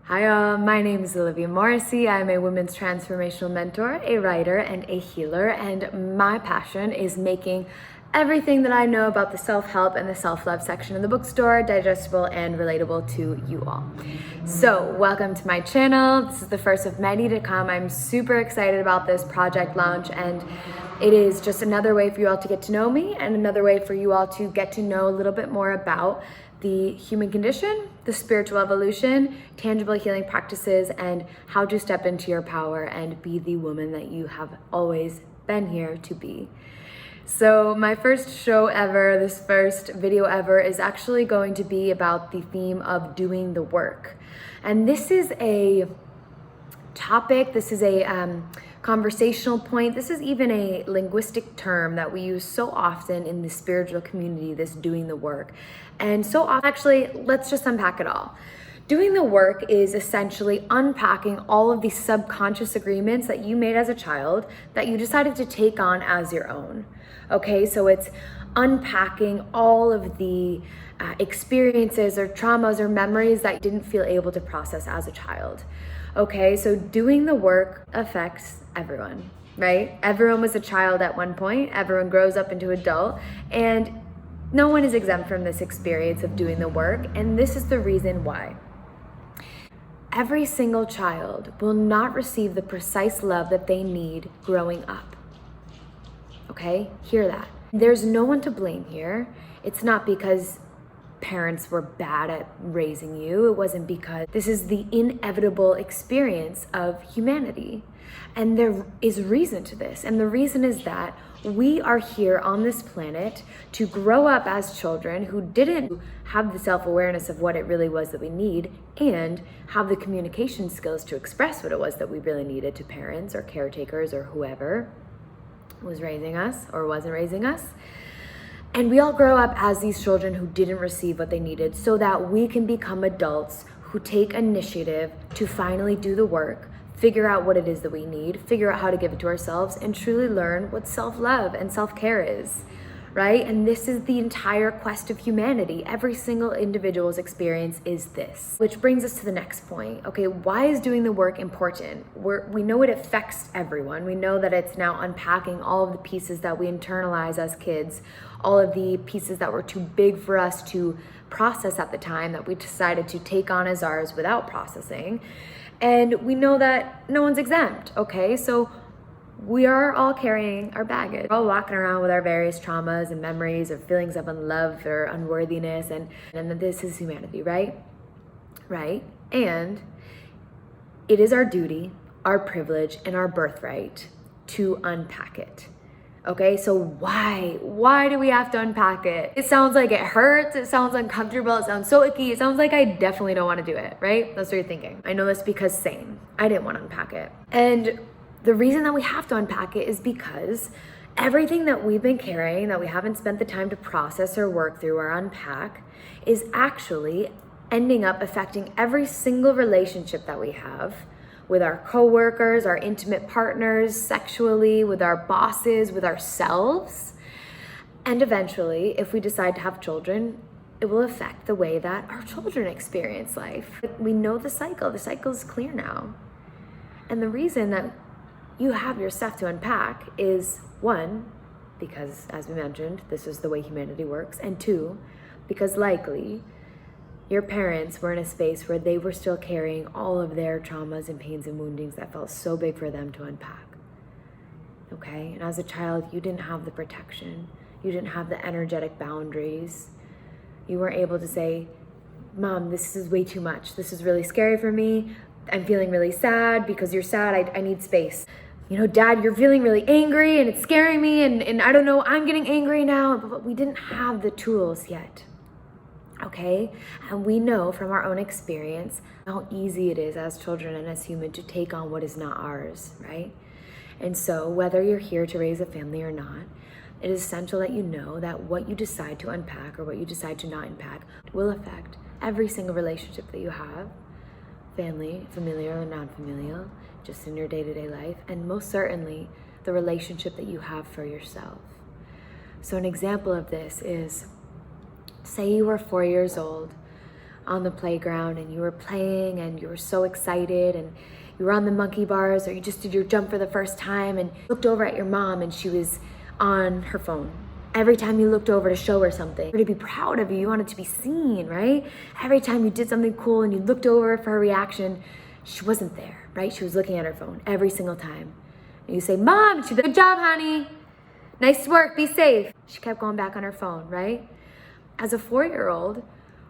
Hi all, my name is Olivia Morrissey. I'm a women's transformational mentor, a writer, and a healer, and my passion is making everything that I know about the self-help and the self-love section of the bookstore digestible and relatable to you all. So welcome to my channel. This is the first of many to come. I'm super excited about this project launch, and it is just another way for you all to get to know me and another way for you all to get to know a little bit more about the human condition, the spiritual evolution, tangible healing practices, and how to step into your power and be the woman that you have always been here to be. So my first show ever, this first video ever, is actually going to be about the theme of doing the work. And this is a topic, this is a conversational point, this is even a linguistic term that we use so often in the spiritual community, this doing the work. And so often, actually, let's just unpack it all. Doing the work is essentially unpacking all of the subconscious agreements that you made as a child that you decided to take on as your own. Okay, so it's unpacking all of the experiences or traumas or memories that you didn't feel able to process as a child. Okay, so doing the work affects everyone, right? Everyone was a child at one point, everyone grows up into adult, and no one is exempt from this experience of doing the work, and this is the reason why. Every single child will not receive the precise love that they need growing up. Okay, hear that. There's no one to blame here. It's not because parents were bad at raising you. It wasn't because this is the inevitable experience of humanity. And there is reason to this. And the reason is that we are here on this planet to grow up as children who didn't have the self-awareness of what it really was that we need and have the communication skills to express what it was that we really needed to parents or caretakers or whoever was raising us or wasn't raising us. And we all grow up as these children who didn't receive what they needed so that we can become adults who take initiative to finally do the work, figure out what it is that we need, figure out how to give it to ourselves, and truly learn what self-love and self-care is, right? And this is the entire quest of humanity. Every single individual's experience is this. Which brings us to the next point. Okay, why is doing the work important? We know it affects everyone. We know that it's now unpacking all of the pieces that we internalize as kids, all of the pieces that were too big for us to process at the time that we decided to take on as ours without processing. And we know that no one's exempt, okay? So we are all carrying our baggage. We're all walking around with our various traumas and memories or feelings of unlove or unworthiness, and this is humanity, right? Right? And it is our duty, our privilege, and our birthright to unpack it. Okay, so why do we have to unpack it? It sounds like it hurts, it sounds uncomfortable, it sounds so icky, it sounds like I definitely don't want to do it, right? That's what you're thinking. I know this because same, I didn't want to unpack it. And the reason that we have to unpack it is because everything that we've been carrying that we haven't spent the time to process or work through or unpack is actually ending up affecting every single relationship that we have with our coworkers, our intimate partners, sexually, with our bosses, with ourselves. And eventually, if we decide to have children, it will affect the way that our children experience life. We know the cycle is clear now. And the reason that you have your stuff to unpack is, one, because as we mentioned, this is the way humanity works, and two, because likely your parents were in a space where they were still carrying all of their traumas and pains and woundings that felt so big for them to unpack. Okay? And as a child, you didn't have the protection. You didn't have the energetic boundaries. You weren't able to say, Mom, this is way too much. This is really scary for me. I'm feeling really sad. Because you're sad, I need space. You know, Dad, you're feeling really angry and it's scaring me and I don't know, I'm getting angry now. But we didn't have the tools yet. Okay, and we know from our own experience how easy it is as children and as human to take on what is not ours, right? And so whether you're here to raise a family or not, it is essential that you know that what you decide to unpack or what you decide to not unpack will affect every single relationship that you have, family, familial or non-familial, just in your day-to-day life, and most certainly the relationship that you have for yourself. So an example of this is, say you were 4 years old on the playground and you were playing and you were so excited and you were on the monkey bars, or you just did your jump for the first time and looked over at your mom and she was on her phone. Every time you looked over to show her something, or to be proud of you, you wanted to be seen, right? Every time you did something cool and you looked over for her reaction, she wasn't there, right? She was looking at her phone every single time. And you say, Mom, she'd be like, good job, honey. Nice work, be safe. She kept going back on her phone, right? As a 4-year-old,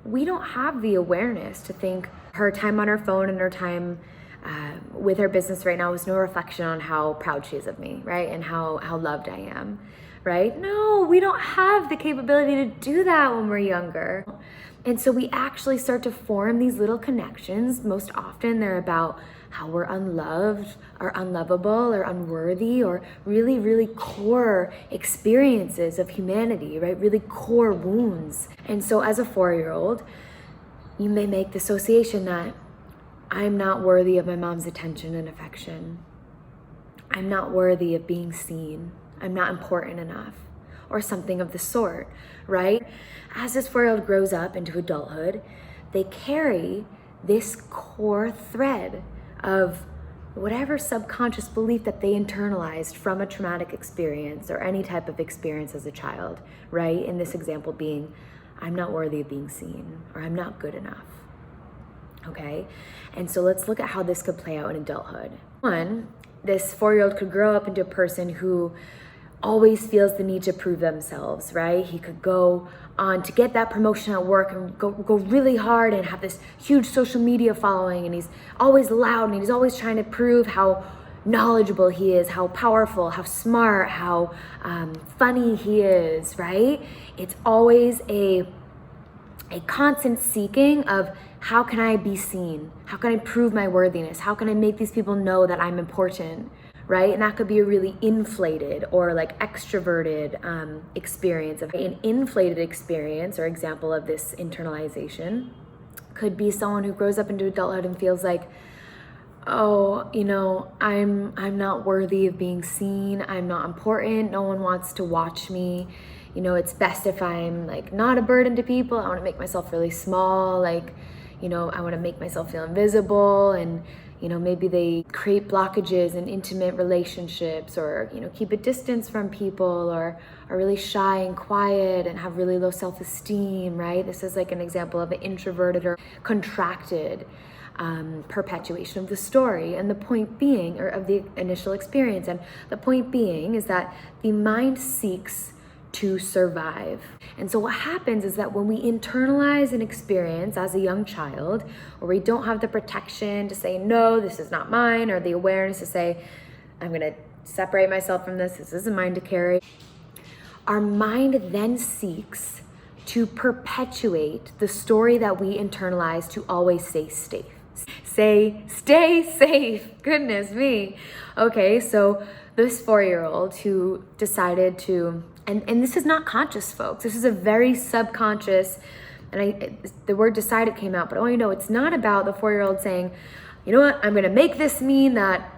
we don't have the awareness to think her time on her phone and her time with her business right now was no reflection on how proud she is of me, right? And how loved I am, right? No, we don't have the capability to do that when we're younger. And so we actually start to form these little connections. Most often they're about how we're unloved or unlovable or unworthy, or really, really core experiences of humanity, right? Really core wounds. And so as a 4-year-old, you may make the association that I'm not worthy of my mom's attention and affection. I'm not worthy of being seen. I'm not important enough, or something of the sort, right? As this 4-year-old grows up into adulthood, they carry this core thread of whatever subconscious belief that they internalized from a traumatic experience or any type of experience as a child, right? In this example being, I'm not worthy of being seen, or I'm not good enough. Okay, and so let's look at how this could play out in adulthood. One, this 4-year-old could grow up into a person who always feels the need to prove themselves, right? He could go on to get that promotion at work and go really hard and have this huge social media following, and he's always loud and he's always trying to prove how knowledgeable he is, how powerful, how smart, how funny he is, right? It's always a constant seeking of, how can I be seen? How can I prove my worthiness? How can I make these people know that I'm important, right? And that could be a really inflated or like extroverted experience. An inflated experience or example of this internalization could be someone who grows up into adulthood and feels like, oh, I'm not worthy of being seen. I'm not important. No one wants to watch me. It's best if I'm like not a burden to people. I want to make myself really small. I want to make myself feel invisible, and maybe they create blockages in intimate relationships, or keep a distance from people, or are really shy and quiet and have really low self-esteem, right? This is like an example of an introverted or contracted perpetuation of the story, and the point being, or of the initial experience, and the point being is that the mind seeks to survive. And so what happens is that when we internalize an experience as a young child, or we don't have the protection to say, no, this is not mine, or the awareness to say, I'm going to separate myself from this isn't mine to carry, our mind then seeks to perpetuate the story that we internalize to always stay safe. Stay safe. Goodness me. Okay, so this 4-year-old who decided to, and this is not conscious, folks. This is a very subconscious, and the word decided came out, but I want you to know it's not about the 4-year-old saying, you know what, I'm going to make this mean that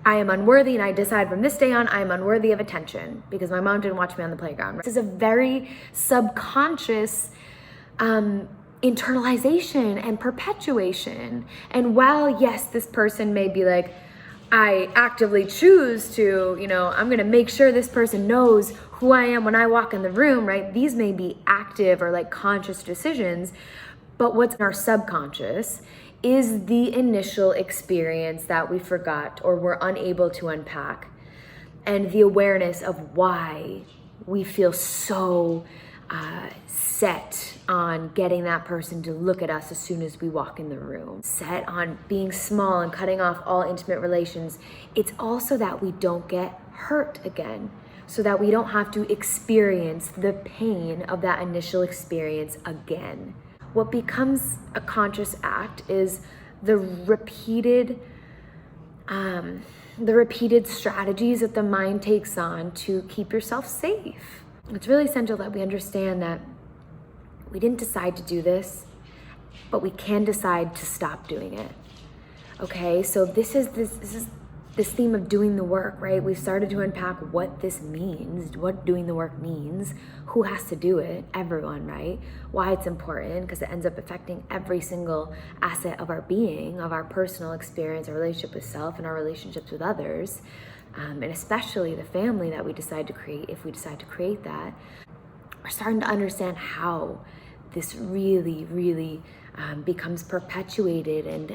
I am unworthy, and I decide from this day on I am unworthy of attention because my mom didn't watch me on the playground. This is a very subconscious internalization and perpetuation. And while, yes, this person may be like, I actively choose to, I'm going to make sure this person knows who I am when I walk in the room, right? These may be active or like conscious decisions, but what's in our subconscious is the initial experience that we forgot or were unable to unpack, and the awareness of why we feel so set on getting that person to look at us as soon as we walk in the room, set on being small and cutting off all intimate relations. It's also that we don't get hurt again, so that we don't have to experience the pain of that initial experience again. What becomes a conscious act is the repeated strategies that the mind takes on to keep yourself safe. It's really essential that we understand that we didn't decide to do this, but we can decide to stop doing it. Okay, so this is this theme of doing the work, right? We've started to unpack what this means, what doing the work means, who has to do it, everyone, right? Why it's important, because it ends up affecting every single asset of our being, of our personal experience, our relationship with self, and our relationships with others, and especially the family that we decide to create, if we decide to create that. We're starting to understand how this really becomes perpetuated and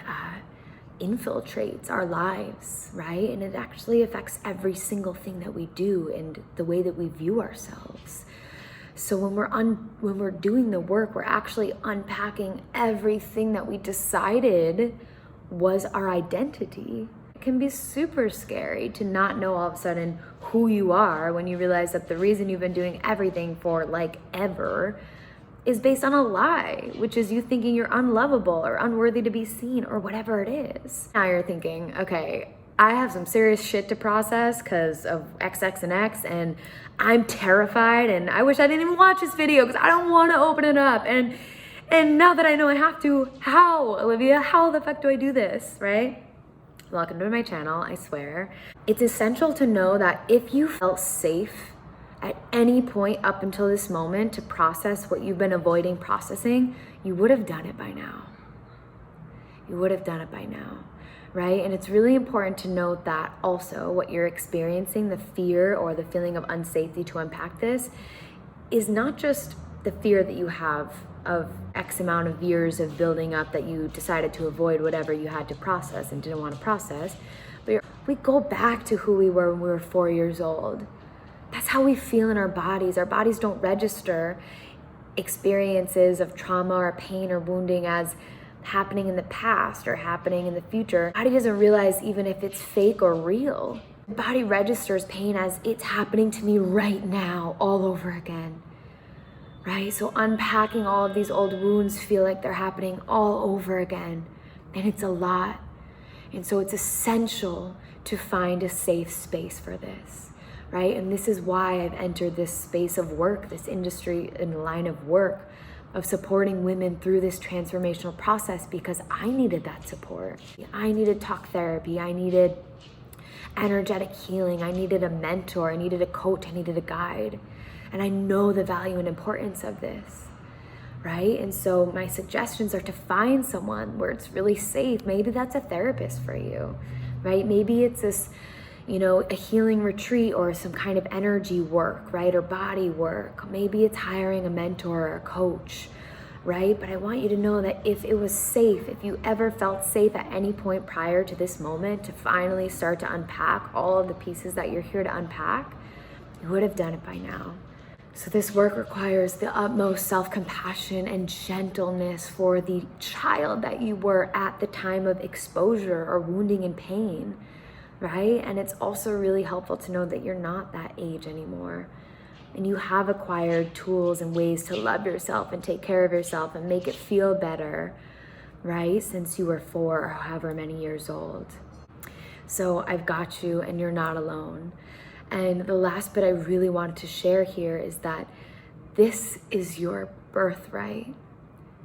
infiltrates our lives, right? And it actually affects every single thing that we do and the way that we view ourselves. So when we're doing the work, we're actually unpacking everything that we decided was our identity. It can be super scary to not know all of a sudden who you are when you realize that the reason you've been doing everything for like ever is based on a lie, which is you thinking you're unlovable or unworthy to be seen or whatever it is. Now you're thinking, okay, I have some serious shit to process because of X, and X, and I'm terrified, and I wish I didn't even watch this video because I don't want to open it up. And now that I know I have to, how, Olivia? How the fuck do I do this, right? Welcome to my channel, I swear. It's essential to know that if you felt safe at any point up until this moment to process what you've been avoiding processing, you would have done it by now. You would have done it by now, right? And it's really important to note that also what you're experiencing, the fear or the feeling of unsafety to unpack this, is not just the fear that you have of X amount of years of building up that you decided to avoid whatever you had to process and didn't want to process, but we go back to who we were when we were 4 years old. That's how we feel in our bodies. Our bodies don't register experiences of trauma or pain or wounding as happening in the past or happening in the future. The body doesn't realize even if it's fake or real. The body registers pain as it's happening to me right now, all over again, right? So unpacking all of these old wounds feel like they're happening all over again, and it's a lot. And so it's essential to find a safe space for this, right? And this is why I've entered this space of work, this industry and line of work of supporting women through this transformational process, because I needed that support. I needed talk therapy. I needed energetic healing. I needed a mentor. I needed a coach. I needed a guide. And I know the value and importance of this, right? And so my suggestions are to find someone where it's really safe. Maybe that's a therapist for you, right? Maybe it's this, a healing retreat or some kind of energy work, right? Or body work. Maybe it's hiring a mentor or a coach, right? But I want you to know that if it was safe, if you ever felt safe at any point prior to this moment to finally start to unpack all of the pieces that you're here to unpack, you would have done it by now. So this work requires the utmost self-compassion and gentleness for the child that you were at the time of exposure or wounding and pain, right? And it's also really helpful to know that you're not that age anymore. And you have acquired tools and ways to love yourself and take care of yourself and make it feel better, right? Since you were 4 or however many years old. So I've got you, and you're not alone. And the last bit I really wanted to share here is that this is your birthright.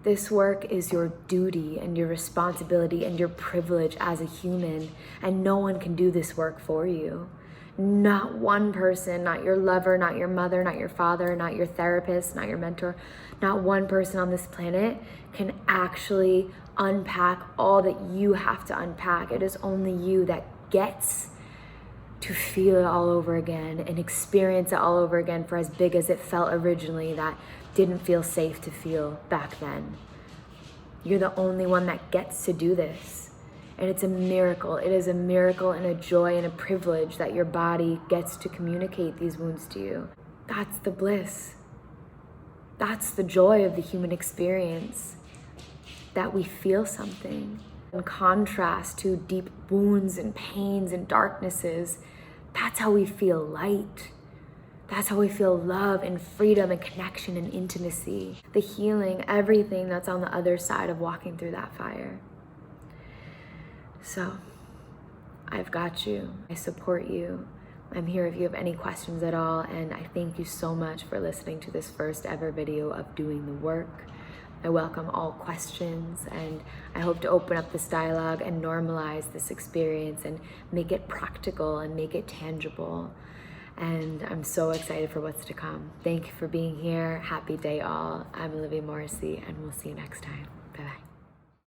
This work is your duty and your responsibility and your privilege as a human, and no one can do this work for you. Not one person, not your lover, not your mother, not your father, not your therapist, not your mentor, not one person on this planet can actually unpack all that you have to unpack. It is only you that gets to feel it all over again and experience it all over again for as big as it felt originally that didn't feel safe to feel back then. You're the only one that gets to do this. And it's a miracle. It is a miracle and a joy and a privilege that your body gets to communicate these wounds to you. That's the bliss. That's the joy of the human experience, that we feel something. In contrast to deep wounds and pains and darknesses, that's how we feel light. That's how we feel love and freedom and connection and intimacy. The healing, everything that's on the other side of walking through that fire. So, I've got you. I support you. I'm here if you have any questions at all, and I thank you so much for listening to this first ever video of Doing the Work. I welcome all questions, and I hope to open up this dialogue and normalize this experience and make it practical and make it tangible. And I'm so excited for what's to come. Thank you for being here. Happy day all. I'm Olivia Morrissey, and we'll see you next time.